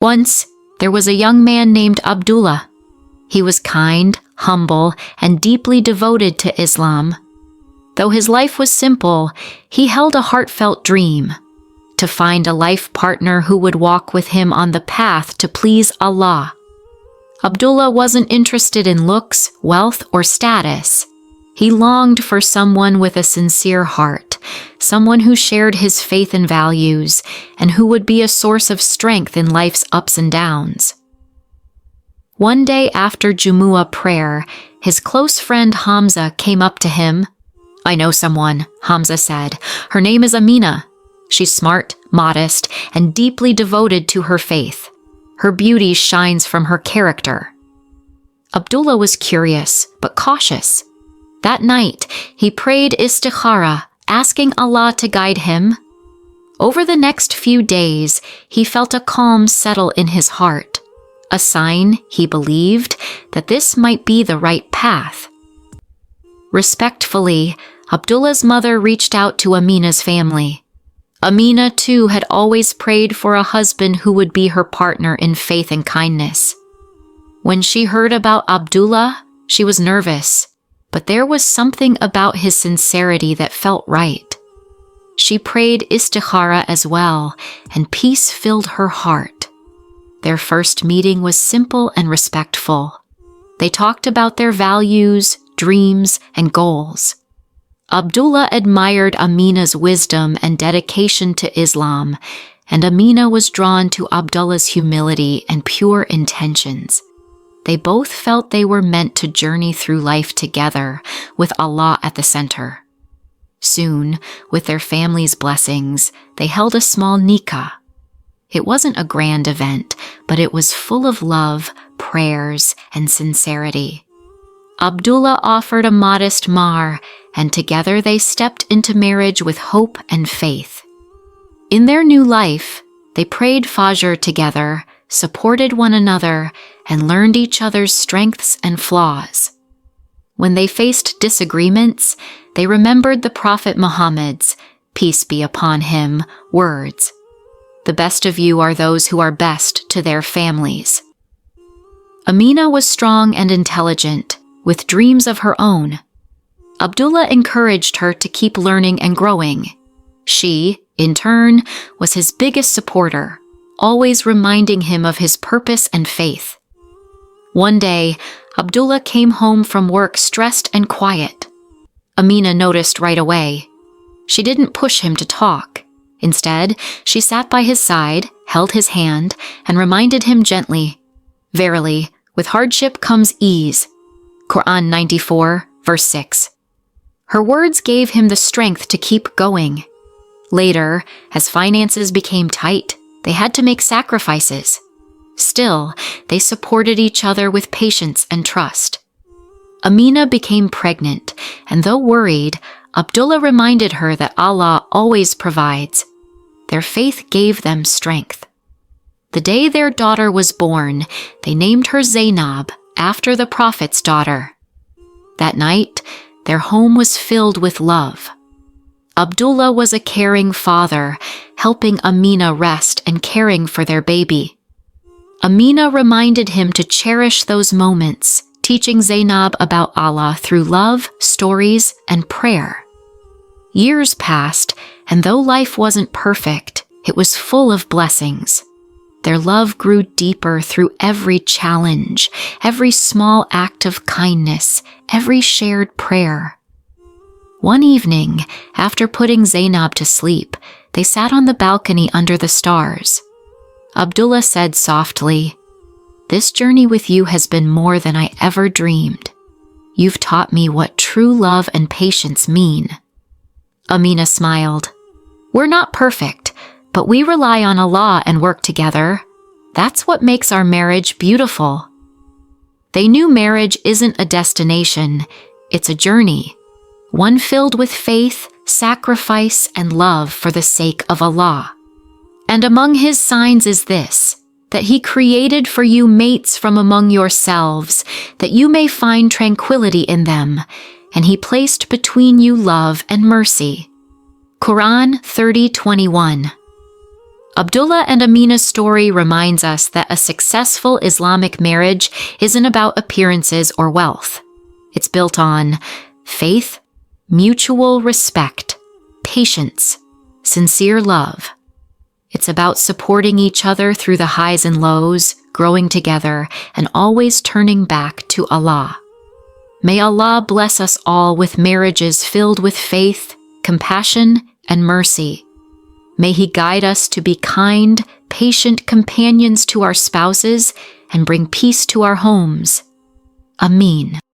Once, there was a young man named Abdullah. He was kind, humble, and deeply devoted to Islam. Though his life was simple, he held a heartfelt dream: to find a life partner who would walk with him on the path to please Allah. Abdullah wasn't interested in looks, wealth, or status. He longed for someone with a sincere heart, someone who shared his faith and values, and who would be a source of strength in life's ups and downs. One day after Jumu'ah prayer, his close friend Hamza came up to him. "I know someone," Hamza said. "Her name is Amina. She's smart, modest, and deeply devoted to her faith. Her beauty shines from her character." Abdullah was curious, but cautious. That night, he prayed istikhara, asking Allah to guide him. Over the next few days, he felt a calm settle in his heart, a sign, he believed, that this might be the right path. Respectfully, Abdullah's mother reached out to Amina's family. Amina, too, had always prayed for a husband who would be her partner in faith and kindness. When she heard about Abdullah, she was nervous, but there was something about his sincerity that felt right. She prayed istikhara as well, and peace filled her heart. Their first meeting was simple and respectful. They talked about their values, dreams, and goals. Abdullah admired Amina's wisdom and dedication to Islam, and Amina was drawn to Abdullah's humility and pure intentions. They both felt they were meant to journey through life together, with Allah at the center. Soon, with their family's blessings, they held a small nikah. It wasn't a grand event, but it was full of love, prayers, and sincerity. Abdullah offered a modest mahr, and together they stepped into marriage with hope and faith. In their new life, they prayed Fajr together, supported one another, and learned each other's strengths and flaws. When they faced disagreements, they remembered the Prophet Muhammad's, peace be upon him, words: "The best of you are those who are best to their families." Amina was strong and intelligent, with dreams of her own. Abdullah encouraged her to keep learning and growing. She, in turn, was his biggest supporter, always reminding him of his purpose and faith. One day, Abdullah came home from work stressed and quiet. Amina noticed right away. She didn't push him to talk. Instead, she sat by his side, held his hand, and reminded him gently, "Verily, with hardship comes ease." Quran 94, verse 6. Her words gave him the strength to keep going. Later, as finances became tight, they had to make sacrifices. Still, they supported each other with patience and trust. Amina became pregnant, and though worried, Abdullah reminded her that Allah always provides. Their faith gave them strength. The day their daughter was born, they named her Zainab, after the Prophet's daughter. That night, their home was filled with love. Abdullah was a caring father, helping Amina rest and caring for their baby. Amina reminded him to cherish those moments, teaching Zainab about Allah through love, stories, and prayer. Years passed, and though life wasn't perfect, it was full of blessings. Their love grew deeper through every challenge, every small act of kindness, every shared prayer. One evening, after putting Zainab to sleep, they sat on the balcony under the stars. Abdullah said softly, "This journey with you has been more than I ever dreamed. You've taught me what true love and patience mean." Amina smiled. "We're not perfect, but we rely on Allah and work together. That's what makes our marriage beautiful." They knew marriage isn't a destination, it's a journey, one filled with faith, sacrifice, and love for the sake of Allah. And among His signs is this, that He created for you mates from among yourselves, that you may find tranquility in them, and He placed between you love and mercy. Quran 30:21. Abdullah and Amina's story reminds us that a successful Islamic marriage isn't about appearances or wealth. It's built on faith, mutual respect, patience, sincere love. It's about supporting each other through the highs and lows, growing together, and always turning back to Allah. May Allah bless us all with marriages filled with faith, compassion, and mercy. May He guide us to be kind, patient companions to our spouses and bring peace to our homes. Ameen.